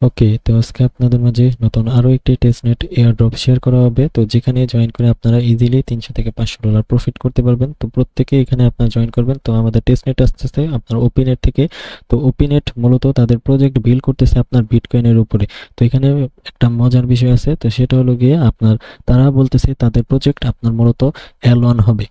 ওকে, তো আজকে আপনাদের মাঝে নতুন আরো একটি টেস্টনেট এয়ারড্রপ শেয়ার করা হবে, তো যেখানে জয়েন করে আপনারা ইজিলি 300 থেকে $500 প্রফিট করতে পারবেন। তো প্রত্যেকে এখানে আপনারা জয়েন করবেন। তো আমাদের টেস্টনেট আসতেছে আপনার ওপিনেট থেকে। তো ওপিনেট মূলত তাদের প্রজেক্ট বিল্ড করতেছে আপনার বিটকয়েনের উপরে। তো এখানে একটা মজার বিষয় আছে, তো সেটা হলো গিয়ে আপনার তারা বলতেছে তাদের প্রজেক্ট আপনার মূলত L1 হবে।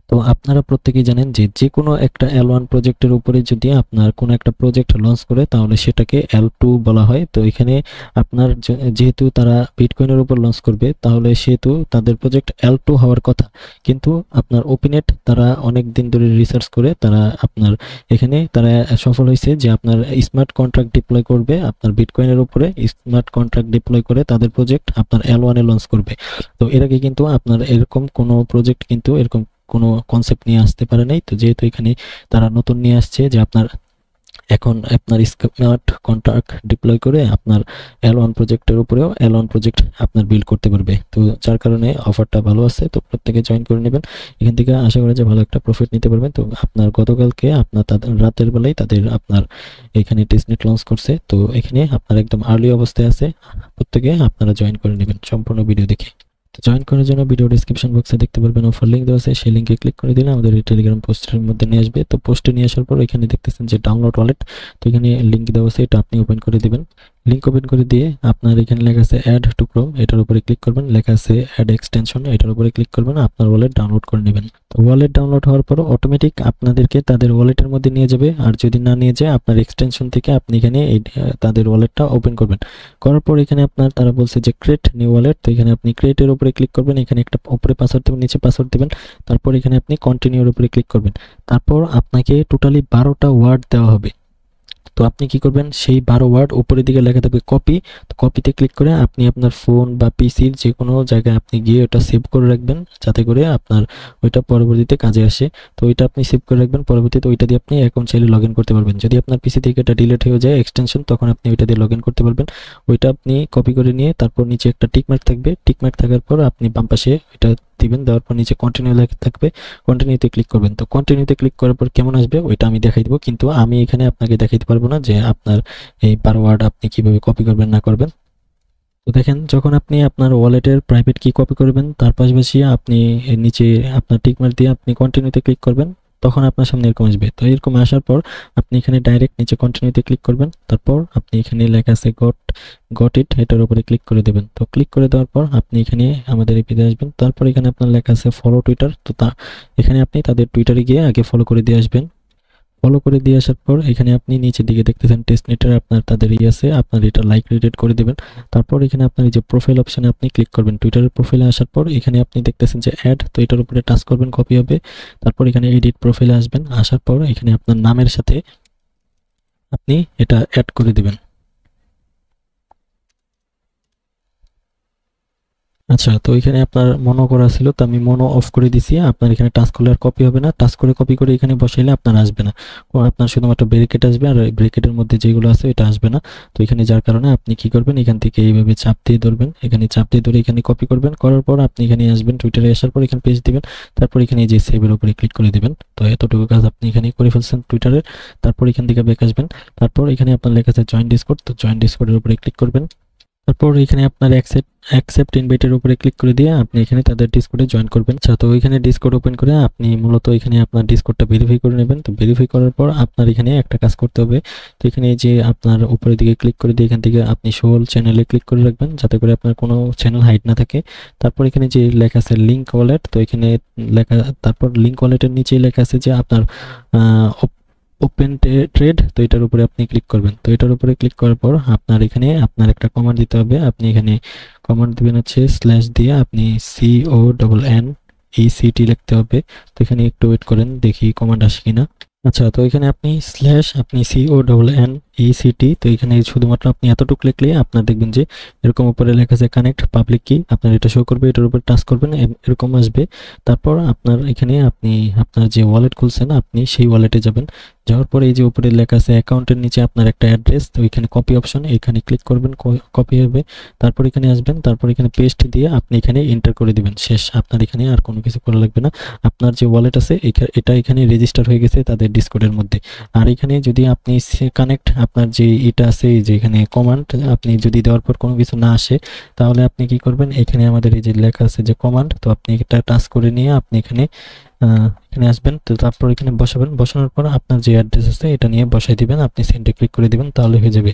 তো আপনারা প্রত্যেকেই জানেন যে যে কোনো একটা L1 প্রজেক্টের উপরে যদি আপনার কোনো একটা প্রজেক্ট লঞ্চ করে তাহলে সেটাকে L2 বলা হয়। তো এখানে আপনার যেহেতু তারা বিটকয়েনের উপর লঞ্চ করবে তাহলে সেহেতু তাদের প্রজেক্ট L2 হওয়ার কথা। কিন্তু আপনার ওপিনেট তারা অনেক দিন ধরে রিসার্চ করে তারা আপনার এখানে তারা সফল হয়েছে যে আপনার স্মার্ট কন্ট্রাক্ট ডিপ্লয় করবে আপনার বিটকয়েনের উপরে। স্মার্ট কন্ট্রাক্ট ডিপ্লয় করে তাদের প্রজেক্ট আপনার L1 এ লঞ্চ করবে। তো এর আগে কিন্তু আপনার এরকম কোনো প্রজেক্ট কিন্তু এরকম কোনো কনসেপ্ট নিয়ে আসতে পারে নাই। তো যেহেতু এখানে তারা নতুন নিয়ে আসছে যে আপনার এখন আপনার স্মার্ট কন্ট্রাক্ট ডিপ্লয় করে আপনার L1 প্রজেক্টের উপরেও L1 প্রজেক্ট আপনার বিল্ড করতে পারবে। তো যার কারণে অফারটা ভালো আছে, তো প্রত্যেকে জয়েন করে নেবেন। এখান থেকে আশা করি যে ভালো একটা প্রফিট নিতে পারবেন। তো আপনার গতকালকে আপনার তাদের রাতের বেলায় তাদের আপনার এখানে টেস্টনেট লঞ্চ করছে। তো এখানে আপনার একদম আর্লি অবস্থায় আছে, প্রত্যেকে আপনারা জয়েন করে নেবেন সম্পূর্ণ ভিডিও দেখে। তো জয়েন করার জন্য ভিডিও ডেসক্রিপশন বক্সে দেখতে পারবেন অফার লিঙ্ক দেওয়া আছে, সেই লিঙ্কে ক্লিক করে দিলে আমাদের এই টেলিগ্রাম পোস্টের মধ্যে নিয়ে আসবে। তো পোস্টে নিয়ে আসার পর এখানে দেখতেছেন যে ডাউনলোড ওয়ালেট, তো এখানে লিঙ্ক দেওয়া আছে, এটা আপনি ওপেন করে দিবেন। লিঙ্ক ওপেন করে দিয়ে আপনার এখানে লেখা আছে অ্যাড টু ক্রোম, এটার উপরে ক্লিক করবেন। লেখা আছে অ্যাড এক্সটেনশন, এটার উপরে ক্লিক করবেন, আপনার ওয়ালেট ডাউনলোড করে নেবেন। তো ওয়ালেট ডাউনলোড হওয়ার পর অটোমেটিক আপনাদেরকে তাদের ওয়ালেটের মধ্যে নিয়ে যাবে। আর যদি না নিয়ে যায় আপনার এক্সটেনশন থেকে আপনি এখানে তাদের ওয়ালেটটা ওপেন করবেন। করার পর এখানে আপনার তারা বলছে যে ক্রিয়েট নিউ ওয়ালেট, তো এখানে আপনি ক্রিয়েটের উপরে ক্লিক করবেন। এখানে একটা উপরে পাসওয়ার্ড দেবেন, নিচে পাসওয়ার্ড দেবেন। তারপর এখানে আপনি কন্টিনিউর উপরে ক্লিক করবেন। তারপর আপনাকে টোটালি 12টা ওয়ার্ড দেওয়া হবে। তো আপনি কি করবেন, সেই 12 ওয়ার্ড উপরের দিকে লেখা থাকবে কপি। তো কপিতে ক্লিক করে আপনি আপনার ফোন বা পিসির যে কোনো জায়গায় আপনি গিয়ে ওটা সেভ করে রাখবেন, যাতে করে আপনার ওইটা পরবর্তীতে কাজে আসে। তো ওইটা আপনি সেভ করে রাখবেন, পরবর্তীতে ওইটা দিয়ে আপনি অ্যাকাউন্ট চাইলে লগ ইন করতে পারবেন। যদি আপনার পিসি থেকে এটা ডিলিট হয়ে যায় এক্সটেনশন, তখন আপনি ওইটা দিয়ে লগ ইন করতে পারবেন। ওইটা আপনি কপি করে নিয়ে তারপর নিচে একটা টিকমার্ক থাকবে, টিকমার্ক থাকার পর আপনি বাম পাশে ওইটা দিবেন। দেওয়ার পর নিচে কন্টিনিউ লেখা থাকবে, কন্টিনিউতে ক্লিক করবেন। তো কন্টিনিউতে ক্লিক করার পর কেমন আসবে ওইটা আমি দেখাই দেবো, কিন্তু আমি এখানে আপনাকে দেখাইতে পারবো না যে আপনার এই 12 ওয়ার্ড আপনি কিভাবে কপি করবেন না করবেন। তো দেখেন, যখন আপনি আপনার ওয়ালেটের প্রাইভেট কি কপি করবেন তার পাশাপাশি আপনি এর নিচে আপনার টিকমার্ক দিয়ে আপনি কন্টিনিউতে ক্লিক করবেন, তখন আপনার সামনে এরকম আসবে। তো এরকম আসার পর আপনি এখানে ডাইরেক্ট নিচে কন্টিনিউতে ক্লিক করবেন। তারপর আপনি এখানে লেখা আছে গট ইট, এটার উপরে ক্লিক করে দেবেন। তো ক্লিক করে দেওয়ার পর আপনি এখানে আমাদের এই পেজে আসবেন। তারপর এখানে আপনার লেখা আছে ফলো টুইটার, তো এখানে আপনি তাদের টুইটারে গিয়ে আগে ফলো করে দিয়ে আসবেন। ফলো করে দিয়ে আসার পর এখানে আপনি নিচের দিকে দেখতেছেন টেস্টনেটের আপনার তাদের আছে, আপনার এটা লাইক রেটেড করে দেবেন। তারপর এখানে আপনার এই যে প্রোফাইল অপশনে আপনি ক্লিক করবেন। টুইটারের প্রোফাইলে আসার পর এখানে আপনি দেখতেছেন যে অ্যাড, তো এটার উপরে টাচ করবেন, কপি হবে। তারপর এখানে এডিট প্রোফাইলে আসবেন, আসার পর এখানে আপনার নামের সাথে আপনি এটা অ্যাড করে দিবেন। আচ্ছা, তো এখানে আপনার মনো করা ছিল, তো আমি মনো অফ করে দিছি। আপনার এখানে টাচ করলে আর কপি হবে না, টাচ করে কপি করে এখানে বসাইলে আপনার আসবে না। আপনার শুধুমাত্র ব্রেকেট আসবে, আর ব্রেকেটের মধ্যে যেগুলো আছে এটা আসবে না। তো এখানে যার কারণে আপনি কি করবেন, এখান থেকে এইভাবে চাপ দিয়ে ধরবেন, এখানে চাপ দিয়ে ধরে এখানে কপি করবেন। করার পর আপনি এখানে আসবেন, টুইটারে আসার পর এখানে পেজ দিবেন। তারপর এখানে এই যে সেভের উপরে ক্লিক করে দিবেন। তো এতটুকু কাজ আপনি এখানে করে ফেলছেন টুইটারের। তারপর এখান থেকে ব্যাক আসবেন। তারপর এখানে আপনার লেখা আছে জয়েন ডিসকর্ড, তো জয়েন ডিসকর্ডের উপরে ক্লিক করবেন। তারপর এখানে আপনার অ্যাকসেপ্ট ইনভাইটের উপরে ক্লিক করে দিয়ে আপনি এখানে তাদের ডিসকর্ডে জয়েন করবেন। আচ্ছা, তো এখানে ডিসকর্ড ওপেন করে আপনি মূলত এখানে আপনার ডিসকর্ডটা ভেরিফাই করে নেবেন। তো ভেরিফাই করার পর আপনার এখানে একটা কাজ করতে হবে। তো এখানে যে আপনার উপরের দিকে ক্লিক করে দিয়ে এখান থেকে আপনি শোল চ্যানেলে ক্লিক করে রাখবেন, যাতে করে আপনার কোনো চ্যানেল হাইড না থাকে। তারপর এখানে যে লেখা আছে লিঙ্ক ওয়ালেট, তো এখানে লেখা, তারপর লিঙ্ক ওয়ালেটের নিচেই লেখা আছে যে আপনার ওপেন ট্রেড, তো এটার উপরে আপনি ক্লিক করবেন। তো এটার উপরে ক্লিক করার পর আপনার এখানে আপনার একটা কমান্ড দিতে হবে। আপনি এখানে কমান্ড দিবেন হচ্ছে স্ল্যাশ দিয়ে আপনি CONNECT লিখতে হবে। তো এখানে একটু ওয়েট করেন, দেখি কমান্ড আসে কিনা। আচ্ছা, তো এখানে আপনি স্ল্যাশ আপনি CONNECT, তো এখানে শুধুমাত্র আপনি এতটুকু লিখলে আপনার দেখবেন যে এরকম উপরে লেখা আছে কানেক্ট পাবলিক কি, আপনার এটা শো করবে, এটার উপর টাচ করবেন, এরকম আসবে। তারপর আপনার এখানে আপনি আপনার যে ওয়ালেট খুলছেন আপনি সেই ওয়ালেটে যাবেন। যাওয়ার পরে এই যে উপরে লেখা আছে অ্যাকাউন্টের নিচে আপনার একটা অ্যাড্রেস, তো এখানে কপি অপশন, এখানে ক্লিক করবেন, কপি হবে। তারপর এখানে আসবেন, তারপর এখানে পেস্ট দিয়ে আপনি এখানে এন্টার করে দিবেন, শেষ। আপনার এখানে আর কোনো কিছু করা লাগবে না। আপনার যে ওয়ালেট আছে এটা এখানে রেজিস্টার হয়ে গেছে তাদের ডিসকর্ডের মধ্যে। আর এখানে যদি আপনি কানেক্ট আপনার যে এটা আছে এই যে এখানে কমান্ড, আপনি যদি দেওয়ার পর কোনো কিছু না আসে তাহলে আপনি কি করবেন, এখানে আমাদের এই যে লেখা আছে যে কমান্ড, তো আপনি এটা টাচ করে নিয়ে আপনি এখানে এখানে আসবেন, তো তারপর এখানে বসাবেন, বসানোর পর আপনার যে অ্যাড্রেস আছে এটা নিয়ে বসাই দিবেন, আপনি সেন্ডে ক্লিক করে দিবেন, তাহলে হয়ে যাবে।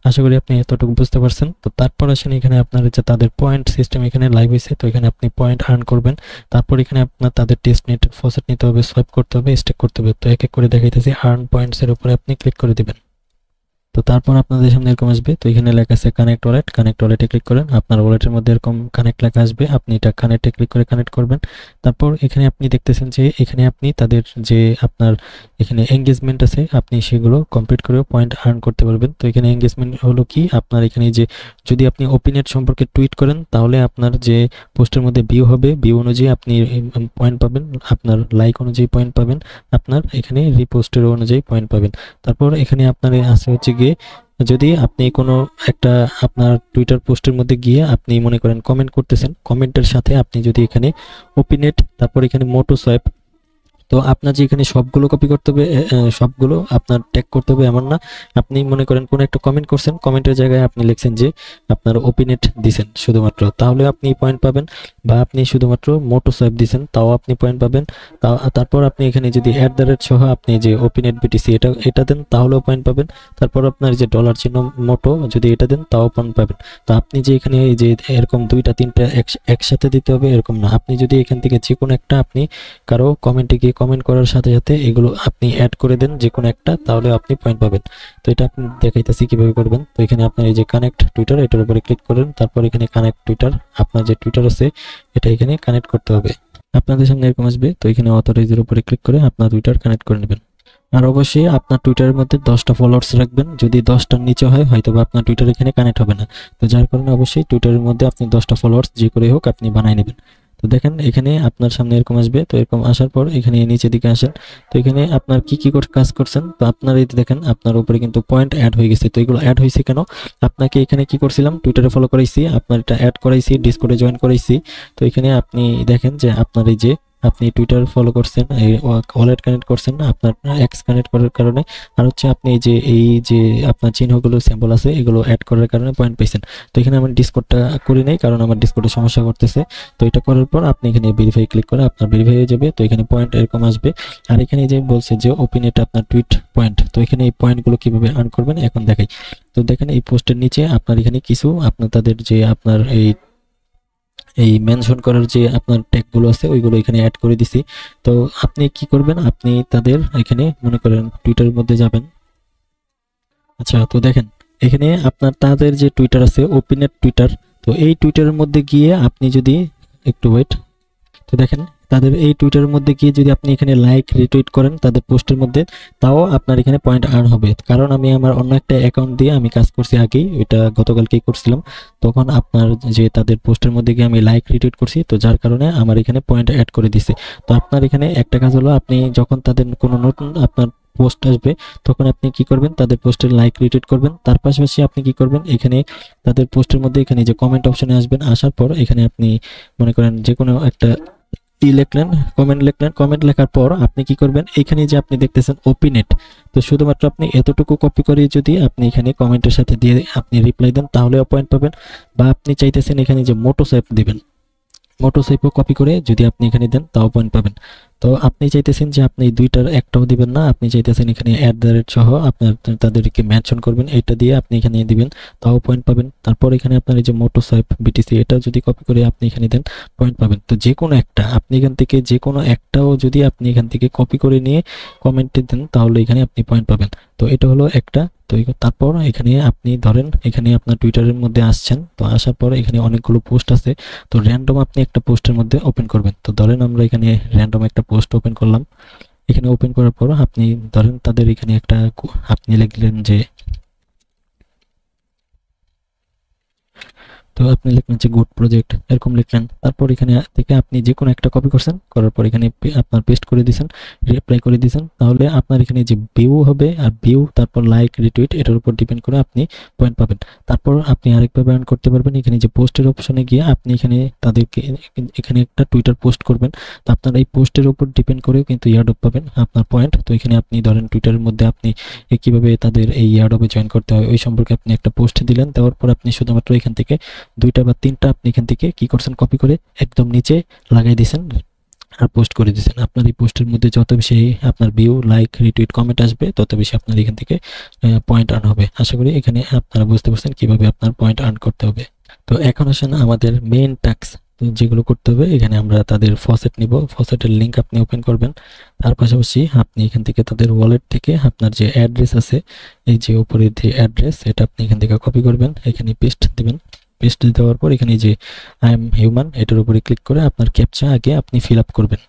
আশা করি আপনি এতটুকু বুঝতে পারছেন। তো তারপর আসেন এখানে আপনার যে তাদের পয়েন্ট সিস্টেম এখানে লাইভ হয়েছে, তো এখানে আপনি পয়েন্ট আর্ন করবেন। তারপর এখানে আপনার তাদের টেস্ট নেট ফসেট নিতে হবে, সোয়াইপ করতে হবে, স্টেক করতে হবে। তো এক এক করে দেখাইতেছি, আর্ন পয়েন্টস এর উপরে আপনি ক্লিক করে দিবেন। তো তারপর আপনাদের সামনে এরকম আসবে, তো এখানে লেখা আছে কানেক্ট ওয়ালেট, কানেক্ট ওয়ালেটে ক্লিক করেন, আপনার ওয়ালেটের মধ্যে এরকম কানেক্ট লেখা আসবে, আপনি এটা কানেক্টে ক্লিক করে কানেক্ট করবেন। তারপর এখানে আপনি দেখতেছেন যে এখানে আপনি তাদের যে আপনার এখানে এঙ্গেজমেন্ট আছে আপনি সেগুলো কমপ্লিট করে পয়েন্ট আর্ন করতে পারবেন। তো এখানে এঙ্গেজমেন্ট হলো কি, আপনার এখানে যে যদি আপনি ওপিনিয়ন সম্পর্কে টুইট করেন তাহলে আপনার যে পোস্টের মধ্যে ভিউ হবে, ভিউ অনুযায়ী আপনি পয়েন্ট পাবেন, আপনার লাইক অনুযায়ী পয়েন্ট পাবেন, আপনার এখানে রিপোস্টের অনুযায়ী পয়েন্ট পাবেন। তারপর এখানে আপনার আছে হচ্ছে গিয়ে যদি আপনি কোনো একটা আপনার টুইটার পোস্টের মধ্যে গিয়ে আপনি মনে করেন কমেন্ট করতেছেন, কমেন্টের সাথে আপনি যদি এখানে ওপিনেট তারপর এখানে মোটো সোয়াইপ, তো আপনার যে এখানে সবগুলো কপি করতে হবে, সবগুলো আপনার ট্যাগ করতে হবে এমন না। আপনি মনে করেন কোনো একটা কমেন্ট করছেন, কমেন্টের জায়গায় আপনি লিখছেন যে আপনার ওপিনেট দিছেন শুধুমাত্র, তাহলে আপনি পয়েন্ট পাবেন, বা আপনি শুধুমাত্র মোটো সোয়াইপ দিছেন তাও আপনি পয়েন্ট পাবেন। তারপর আপনি এখানে যদি অ্যাট দ্য রেট সহ আপনি যে ওপিনেট বিটিসি এটা দেন তাহলেও পয়েন্ট পাবেন। তারপর আপনার যে ডলার চিহ্ন মোটো যদি এটা দেন তাও পয়েন্ট পাবেন। তো আপনি যে এখানে এই যে এরকম দুইটা তিনটা একসাথে দিতে হবে এরকম না, আপনি যদি এখান থেকে যে কোনো একটা আপনি কারো কমেন্টে গিয়ে কমেন্ট করার সাথে সাথে এগুলো আপনি অ্যাড করে দেন যে কোনো একটা, তাহলে আপনি পয়েন্ট পাবেন। তো এটা আপনি দেখাইতেছি কিভাবে করবেন। তো এখানে আপনার এই যে কানেক্ট টুইটার এটার উপরে ক্লিক করেন, তারপর এখানে কানেক্ট টুইটার, আপনার যে টুইটার আছে এটা এখানে কানেক্ট করতে হবে। আপনাদের সামনে এরকম আসবে, তো এখানে অথরাইজের উপরে ক্লিক করে আপনার টুইটার কানেক্ট করে নেবেন। আর অবশ্যই আপনার টুইটারের মধ্যে 10টা ফলোয়ার্স রাখবেন, যদি 10টার নিচে হয় হয়তো বা আপনার টুইটার এখানে কানেক্ট হবে না। তো যার কারণে অবশ্যই টুইটারের মধ্যে আপনি 10টা ফলোয়ার্স যে করে হোক আপনি বানাই নেবেন। তো দেখেন এখানে আপনার সামনে এরকম আসবে, তো এরকম আসার পর এখানে নিচের দিকে আসেন, তো এখানে আপনার কি কি কাজ করছেন, তো আপনার এই দেখেন আপনার উপরে কিন্তু পয়েন্ট অ্যাড হয়ে গেছে। তো এগুলো অ্যাড হয়েছে কেন, আপনাকে এখানে কি করছিলাম, টুইটারে ফলো করাইছি, আপনার এটা অ্যাড করাইছি, ডিসকর্ডে জয়েন করাইছি। তো এখানে আপনি দেখেন যে আপনার এই যে আপনি টুইটার ফলো করছেন, এই ওয়ালেট কানেক্ট করছেন আপনার এক্স কানেক্ট করার কারণে, আর হচ্ছে আপনি এই যে আপনার চিহ্নগুলো সিম্বল আছে এগুলো অ্যাড করার কারণে পয়েন্ট পাইছেন। তো এখানে আমি ডিসকর্ডটা করি নাই কারণ আমার ডিসকর্ডে সমস্যা করতেছে। তো এটা করার পর আপনি এখানে ভেরিফাই ক্লিক করে আপনার ভেরিফাই হয়ে যাবে। তো এখানে পয়েন্ট এরকম আসবে, আর এখানে যে বলছে যে ওপিনিয়ন আপনার টুইট পয়েন্ট, তো এখানে এই পয়েন্টগুলো কিভাবে আর্ন করবেন এখন দেখাই। তো দেখেন এই পোস্টের নিচে আপনার এখানে কিছু আপনার তাদের যে আপনার এই মেনশন করার যে আপনার ট্যাগগুলো আছে ওইগুলো এখানে অ্যাড করে দিছি। তো আপনি কি করবেন, আপনি তাদের এখানে মনে করেন টুইটারের মধ্যে যাবেন। আচ্ছা, তো দেখেন এখানে আপনার তাদের যে টুইটার আছে ওপিনেট টুইটার, তো এই টুইটারের মধ্যে গিয়ে আপনি যদি একটু ওয়েট, তো দেখেন তাদের এই টুইটারের মধ্যে গিয়ে যদি আপনি এখানে লাইক রিটুইট করেন তাদের পোস্টের মধ্যে, তাও আপনার এখানে পয়েন্ট আর্ন হবে। কারণ আমি আমার অন্য একটা অ্যাকাউন্ট দিয়ে আমি কাজ করছি আগেই, ওইটা গতকালকেই করছিলাম, তখন আপনার যে তাদের পোস্টের মধ্যে গিয়ে আমি লাইক রিটুইট করছি, তো যার কারণে আমার এখানে পয়েন্ট অ্যাড করে দিছে। তো আপনার এখানে একটা কাজ হলো, আপনি যখন তাদের কোনো নতুন আপনার পোস্ট আসবে তখন আপনি কি করবেন, তাদের পোস্টের লাইক রিটুইট করবেন, তার পাশাপাশি আপনি কি করবেন, এখানে তাদের পোস্টের মধ্যে এখানে যে কমেন্ট অপশনে আসবেন, আসার পর এখানে আপনি মনে করেন যে কোনো একটা লিখলেন, কমেন্ট লেখার পর আপনি কি করবেন, এখানে যে আপনি দেখতেছেন ওপিনেট, তো শুধুমাত্র আপনি এতটুকু কপি করে যদি আপনি এখানে কমেন্টের সাথে দিয়ে আপনি রিপ্লাই দেন তাহলেও পয়েন্ট পাবেন। বা আপনি চাইতেছেন এখানে যে মোটো সোয়াইপ দিবেন, মোটো সোয়াইপও কপি করে যদি আপনি এখানে দেন তাও পয়েন্ট পাবেন। তো আপনি চাইতেছেন যে আপনি দুইটার একটাও দিবেন না, আপনি চাইতেছেন এখানে অ্যাট দ্য রেট সহ আপনার তাদেরকে মেনশন করবেন, এটা দিয়ে আপনি এখানে দিবেন তাও পয়েন্ট পাবেন। তারপর এখানে আপনার এই যে মোটো সোয়াইপ বিটিসি এটা যদি কপি করে আপনি এখানে দেন পয়েন্ট পাবেন। তো যে কোনো একটা আপনি এখান থেকে যে কোনো একটাও যদি আপনি এখান থেকে কপি করে নিয়ে কমেন্টে দেন তাহলে এখানে আপনি পয়েন্ট পাবেন। তো এটা হলো একটা। তো তারপর এখানে আপনি ধরেন এখানে আপনার টুইটারের মধ্যে আসছেন, তো আসার পর এখানে অনেকগুলো পোস্ট আছে, তো র্যান্ডম আপনি একটা পোস্টের মধ্যে ওপেন করবেন। তো ধরেন আমরা এখানে র্যান্ডম একটা পোস্ট ওপেন করলাম, এখানে ওপেন করার পর আপনি ধরেন তাদের এখানে একটা আপনি লিখলেন যে তো আপনি লিখলেন যে গুড প্রজেক্ট এরকম লিখলেন। তারপর এখানে থেকে আপনি যে কোনো একটা কপি করছেন, করার পর এখানে আপনার পেস্ট করে দিয়েছেন, রিঅ্যাপ্লাই করে দিয়েছেন, তাহলে আপনার এখানে যে ভিউ হবে আর ভিউ তারপর লাইক রিটুইট এটার উপর ডিপেন্ড করে আপনি পয়েন্ট পাবেন। তারপর আপনি আরেকভাবে আর্ন করতে পারবেন, এখানে যে পোস্টের অপশনে গিয়ে আপনি এখানে তাদেরকে এখানে একটা টুইটার পোস্ট করবেন, তো আপনার এই পোস্টের উপর ডিপেন্ড করেও কিন্তু ইয়ারড্রপ পাবেন আপনার পয়েন্ট। তো এখানে আপনি ধরেন টুইটারের মধ্যে আপনি কিভাবে তাদের এই ইয়ারড্রপে জয়েন করতে হয় ওই সম্পর্কে আপনি একটা পোস্ট দিলেন, দেওয়ার পর আপনি শুধুমাত্র এখান থেকে 2টা বা 3টা আপনি এখান থেকে কি করছেন, কপি করে একদম নিচে লাগাই দিয়েছেন আর পোস্ট করে দিয়েছেন। আপনার এই পোস্টের মধ্যে যত বেশি আপনার ভিউ লাইক রিটুইট কমেন্ট আসবে তত বেশি আপনার এখান থেকে পয়েন্ট আর্ন হবে। আশা করি এখানে আপনারা বুঝতে পারছেন কিভাবে আপনার পয়েন্ট আর্ন করতে হবে। তো এখন আসেন আমাদের মেইন টাস্ক, যেগুলো করতে হবে। এখানে আমরা তাদের ফসেট নিব, ফসেটের লিঙ্ক আপনি ওপেন করবেন, তার পাশাপাশি আপনি এখান থেকে তাদের ওয়ালেট থেকে আপনার যে অ্যাড্রেস আছে, এই যে উপরের যে অ্যাড্রেস এটা আপনি এখান থেকে কপি করবেন, এখানে পেস্ট দিবেন। পেস্ট দেওয়ার পর এখানে যে আই এম হিউম্যান এটার উপরে ক্লিক করে আপনার ক্যাপচা আগে আপনি ফিল আপ করবেন।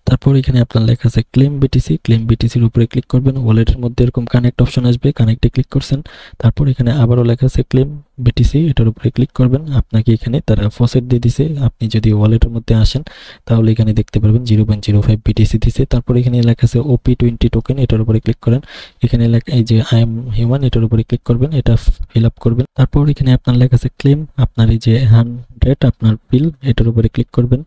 তারপর এখানে আপনার লেখা আছে ক্লেম বিটিসি, ক্লেম বিটিসির উপরে ক্লিক করবেন। ওয়ালেটের মধ্যে এরকম কানেক্ট অপশন আসবে, কানেক্টে ক্লিক করছেন। তারপর এখানে আবারও লেখা আছে ক্লেম বিটিসি, এটার উপরে ক্লিক করবেন। আপনাকে এখানে তারা ফসেট দিয়ে দিছে, আপনি যদি ওয়ালেটের মধ্যে আসেন তাহলে এখানে দেখতে পারবেন 0.05 বিটিসি দিছে। তারপর এখানে লেখা আছে OP20 টোকেন, এটার উপরে ক্লিক করেন। এখানে লেখা এই যে আই এম হিউম্যান এটার উপরে ক্লিক করবেন, এটা ফিল আপ করবেন। তারপর এখানে আপনার লেখা আছে ক্লেম, আপনার এই যে 100 আপনার বিল এটার উপরে ক্লিক করবেন।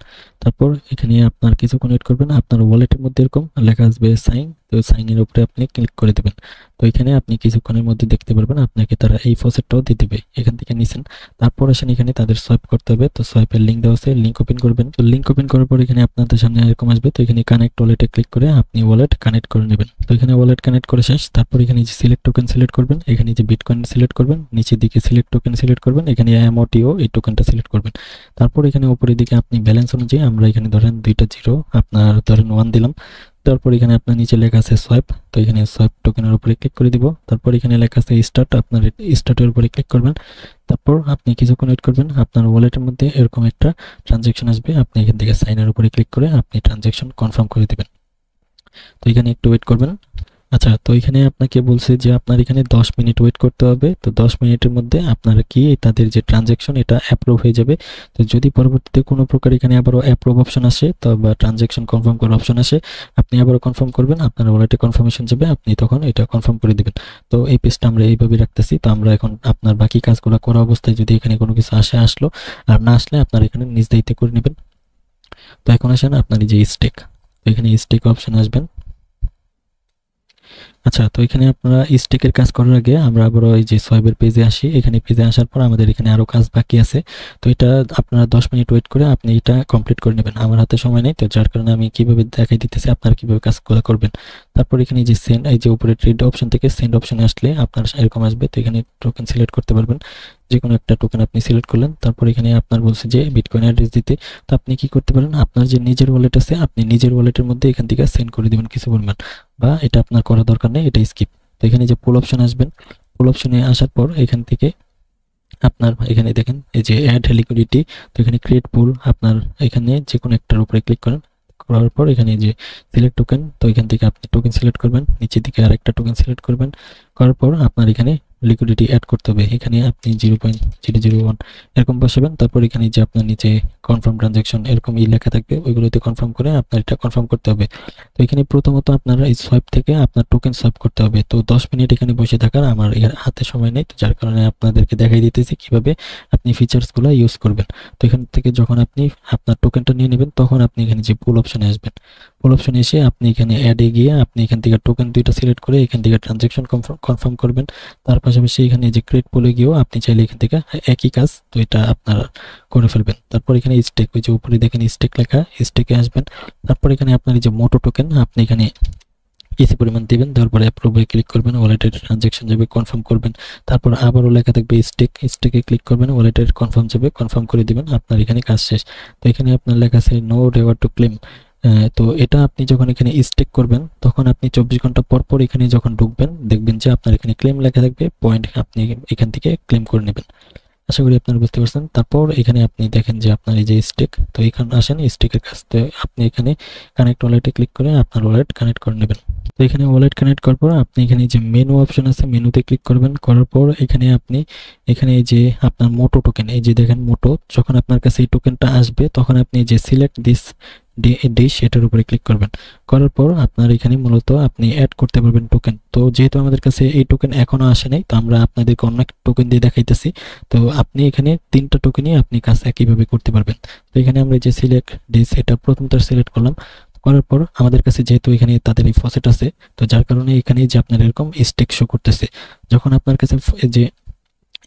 তারপর এখানে আপনার কিছুক্ষণ ওয়েট করবেন, আপনার ওয়ালেটের মধ্যে এরকম লেখা আসবে সাইন, তো সাইন এর উপরে আপনি ক্লিক করে দেবেন। তো এখানে আপনি কিছুক্ষণের মধ্যে দেখতে পারবেন আপনাকে তারা এই ফসেটটাও দিয়ে দিবে, এখান থেকে নিছেন। তারপর আসেন এখানে তাদের সোয়াইপ করতে হবে, তো সোয়াইপের লিঙ্ক দেওয়া আছে, লিঙ্ক ওপেন করবেন। তো লিঙ্ক ওপেন করার পর এখানে আপনাদের সামনে এরকম আসবে, তো এখানে কানেক্ট ওয়ালেটে ক্লিক করে আপনি ওয়ালেট কানেক্ট করে নেবেন। তো এখানে ওয়ালেট কানেক্ট করে শেষ। তারপর এখানে যে সিলেক্ট টোকেন সিলেক্ট করবেন, এখানে যে বিটকয়েন সিলেক্ট করবেন, নিচের দিকে সিলেক্ট টোকেন সিলেক্ট করবেন, এখানে AMOTO এই টোকেনটা সিলেক্ট করবেন। তারপর এখানে উপরের দিকে আপনি ব্যালেন্স অনুযায়ী আমরা এখানে ধরেন 2টা জিরো আপনার ধরেন 1 দিলাম। তারপর এখানে আপনার নিচে লেখা আছে সোয়াইপ, তো এখানে সোয়াইপ টোকেনের উপরে ক্লিক করে দিব। তারপর এখানে লেখা আছে স্টার্ট, আপনার স্টার্টের উপরে ক্লিক করবেন। তারপর আপনি কিছুক্ষণ ওয়েট করবেন, আপনার ওয়ালেটের মধ্যে এরকম একটা ট্রানজ্যাকশন আসবে, আপনি এখান থেকে সাইনের উপরে ক্লিক করে আপনি ট্রানজ্যাকশন কনফার্ম করে দিবেন। তো এখানে একটু ওয়েট করবেন। আচ্ছা, তো এখানে আপনাকে বলছে যে আপনার এখানে 10 মিনিট ওয়েট করতে হবে। তো 10 মিনিটের মধ্যে আপনার কি তাদের যে ট্রানজ্যাকশন এটা অ্যাপ্রুভ হয়ে যাবে। তো যদি পরবর্তীতে কোনো প্রকার এখানে আবারও অ্যাপ্রুভ অপশন আসে তো বা ট্রানজ্যাকশন কনফার্ম করার অপশন আসে, আপনি আবারও কনফার্ম করবেন, আপনার ওয়ালেটে কনফার্মেশন যাবে, আপনি তখন এটা কনফার্ম করে দিবেন। তো এই পেজটা আমরা এইভাবে রাখতেছি। তো আমরা এখন আপনার বাকি কাজগুলো করা অবস্থায় যদি এখানে কোনো কিছু আসলো, আর না আসলে আপনার এখানে নিজ দায়িত্বে করে নেবেন। তো এখন আসেন আপনার এই যে স্টেক, তো এখানে স্টেক অপশন আসবেন। আচ্ছা, তো এখানে আপনারা স্টেকের কাজ করার আগে আমরা আবার ওই যে সোয়াইপের পেজে আসি। এখানে পেজে আসার পর আমাদের এখানে আরো কাজ বাকি আছে, তো এটা আপনারা 10 মিনিট ওয়েট করে আপনি এটা কমপ্লিট করে নেবেন। আমার হাতে সময় নেই, তো যার কারণে আমি কিভাবে দেখাই দিতেছি আপনারা কিভাবে কাজগুলো করবেন। তারপর এখানে যে সেন্ড, এই যে উপরে ট্রেড অপশন থেকে সেন্ড অপশনে আসলে আপনার এরকম আসবে, তো এখানে টোকেন সিলেক্ট করতে পারবেন, যে কোনো একটা টোকেন আপনি সিলেক্ট করলেন। তারপর এখানে আপনার বলছে যে বিটকয়েন অ্যাড্রেস দিতে, তো আপনি কি করতে পারেন, আপনার যে নিজের ওয়ালেট আছে আপনি নিজের ওয়ালেটের মধ্যে এখান থেকে সেন্ড করে দিবেন কিছু পরিমাণ, বা এটা আপনার করা দরকার নেই, এটা স্কিপ। তো এখানে যে পুল অপশন আসবেন, পুল অপশনে আসার পর এখান থেকে আপনার এখানে দেখেন এই যে অ্যাড লিকুইডিটি, তো এখানে ক্রিয়েট পুল, আপনার এখানে যে কোনো একটার উপরে ক্লিক করেন, করার পর এখানে যে সিলেক্ট টোকেন, তো এখান থেকে আপনি টোকেন সিলেক্ট করবেন, নিচের দিকে আরেকটা টোকেন সিলেক্ট করবেন, করার পর আপনার এখানে লিকুইডিটি অ্যাড করতে হবে। এখানে আপনি 0.001 এরকম বসাবেন। তারপর এখানে যে আপনার নিচে কনফার্ম ট্রানজ্যাকশন এরকম লেখা থাকবে, ওইগুলোতে কনফার্ম করে আপনার এটা কনফার্ম করতে হবে। তো এখানে প্রথমত আপনারা এই সোয়াইপ থেকে আপনার টোকেন সোয়াইপ করতে হবে। তো 10 মিনিট এখানে বসে থাকার আমার হাতে সময় নেই, তো যার কারণে আপনাদেরকে দেখাই দিতেছি কিভাবে আপনি ফিচার্সগুলো ইউজ করবেন। তো এখান থেকে যখন আপনি আপনার টোকেনটা নিয়ে নেবেন তখন আপনি এখানে যে পুল অপশনে আসবেন, পুল অপশনে এসে আপনি এখানে অ্যাডে গিয়ে আপনি এখান থেকে টোকেন 2টা সিলেক্ট করে এখান থেকে ট্রানজ্যাকশন কনফার্ম করবেন। তার পাশাপাশি এখানে যে ক্রিয়েট পুলে গিয়েও আপনি চাইলে এখান থেকে একই কাজ, তো এটা আপনারা করে ফেলবেন। তারপর এখানে স্টেক, ওই যে উপরে দেখেন স্টেক লেখা, স্টেকে আসবেন। তারপর এখানে আপনার এই যে মোটো টোকেন আপনি এখানে কিছু পরিমাণ দিবেন, তারপরে অ্যাপ্রুভে ক্লিক করবেন, ওয়ালেটের ট্রানজ্যাকশন যাবে, কনফার্ম করবেন। তারপর আবারও লেখা থাকবে স্টেক, স্টেকে ক্লিক করবেন, ওয়ালেটের কনফার্ম যাবে, কনফার্ম করে দিবেন, আপনার এখানে কাজ শেষ। তো এখানে আপনার লেখা আছে নো রেওয়ার্ড টু ক্লেম। তো এটা আপনি যখন এখানে স্টেক করবেন তখন আপনি 24 ঘন্টা পর পর এখানে যখন ঢুকবেন দেখবেন যে আপনার এখানে ক্লেম লেখা থাকবে, পয়েন্ট আপনি এখান থেকে ক্লেম করে নেবেন। আশা করি আপনারা বুঝতে পারছেন। তারপর এখানে আপনি দেখেন যে আপনার এই যে স্টেক, তো এখানে আসেন স্টেকের কাছ থেকে আপনি এখানে কানেক্ট ওয়ালেটে ক্লিক করে আপনার ওয়ালেট কানেক্ট করে নেবেন। তো এখানে ওয়ালেট কানেক্ট করার পর আপনি এখানে যে মেনু অপশন আছে মেনুতে ক্লিক করবেন, করার পর এখানে আপনি এখানে এই যে আপনার মোটো টোকেন, এই যে দেখেন মোটো, যখন আপনার কাছে এই টোকেনটা আসবে তখন আপনি যে সিলেক্ট দিস ডিশ এটার উপরে ক্লিক করবেন। করার পর আপনার এখানে মূলত আপনি অ্যাড করতে পারবেন টোকেন। তো যেহেতু আমাদের কাছে এই টোকেন এখনো আসে নাই, তো আমরা আপনাদেরকে অনেক টোকেন দিয়ে দেখাইতেছি। তো আপনি এখানে 3টা টোকেনই আপনি কাজ একইভাবে করতে পারবেন। তো এখানে আমরা যে সিলেক্ট ডিশ এটা প্রথমটা সিলেক্ট করলাম, করার পর আমাদের কাছে যেহেতু এখানে তাদের এই ফসেট আছে, তো যার কারণে এখানে যে আপনার এরকম স্টেক শো করতেছে। যখন আপনার কাছে যে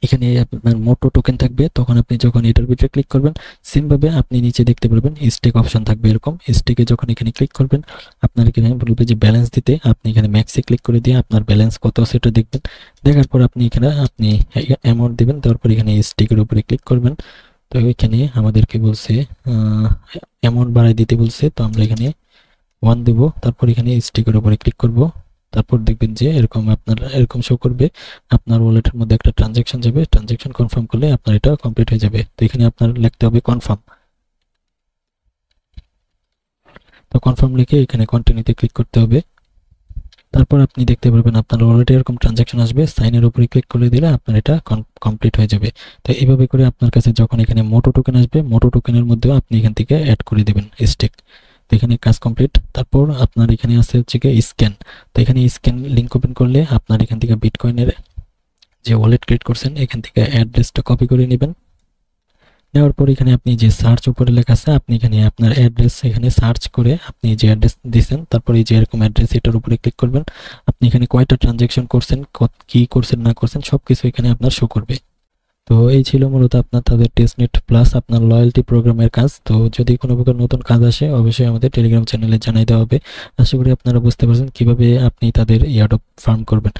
এখানে আপনার মোটো টোকেন থাকবে, তখন আপনি যখন এটার ভিতরে ক্লিক করবেন, সেম ভাবে আপনি নিচে দেখতে পারবেন স্টেক অপশন থাকবে এরকম। স্টেকে যখন এখানে ক্লিক করবেন, আপনার এখানে বলবে যে ব্যালেন্স দিতে, আপনি এখানে ম্যাক্সে ক্লিক করে দিয়ে আপনার ব্যালেন্স কত সেটা দেখবেন। দেখার পর আপনি এখানে আপনি অ্যামাউন্ট দিবেন, তারপর এখানে স্টেকের উপরে ক্লিক করবেন। তো এখানে আমাদেরকে বলছে অ্যামাউন্ট বাড়াই দিতে বলছে, তো আমরা এখানে 1 দেব। তারপর এখানে স্টিকের উপরে ক্লিক করব। তারপর দেখবেন যে এরকম আপনার এরকম শো করবে, আপনার ওয়ালেটের মধ্যে একটা ট্রানজ্যাকশন যাবে, ট্রানজ্যাকশন কনফার্ম করলে আপনার এটা কমপ্লিট হয়ে যাবে। তো এখানে আপনার লিখতে হবে কনফার্ম। তো কনফার্ম লিখে এখানে কন্টিনিউতে ক্লিক করতে হবে। তারপর আপনি দেখতে পারবেন আপনার ওয়ালেটে এরকম ট্রানজ্যাকশন আসবে, সাইনের উপরে ক্লিক করে দিলে আপনার এটা কমপ্লিট হয়ে যাবে। তো এইভাবে করে আপনার কাছে যখন এখানে মোটো টোকেন আসবে, মোটো টোকেনের মধ্যেও আপনি এখান থেকে অ্যাড করে দেবেন স্টেক। তো এখানে কাজ কমপ্লিট। তারপর আপনার এখানে আছে হচ্ছে কি স্ক্যান। তো এখানে স্ক্যান লিঙ্ক ওপেন করলে আপনার এখান থেকে বিটকয়েনের যে ওয়ালেট ক্রিয়েট করছেন এখান থেকে অ্যাড্রেসটা কপি করে নেবেন। নেওয়ার পর এখানে আপনি যে সার্চ উপরে লেখা আছে, আপনি এখানে আপনার অ্যাড্রেস এখানে সার্চ করে আপনি যে অ্যাড্রেস দিয়েছেন, তারপর এই যে এরকম অ্যাড্রেস এটার উপরে ক্লিক করবেন। আপনি এখানে কয়টা ট্রানজ্যাকশন করছেন, কি করছেন না করছেন সবকিছু এখানে আপনার শো করবে। তো এই ছিল মূলত আপনার তাদের টেস্টনেট প্লাস আপনার লয়্যালটি প্রোগ্রামের কাজ। তো যদি কোনো প্রকার নতুন কাজ আসে অবশ্যই আমাদের টেলিগ্রাম চ্যানেলে জানাই দেওয়া হবে। আশা করি আপনারা বুঝতে পারছেন কিভাবে আপনি তাদের এয়ারড্রপ ফার্ম করবেন।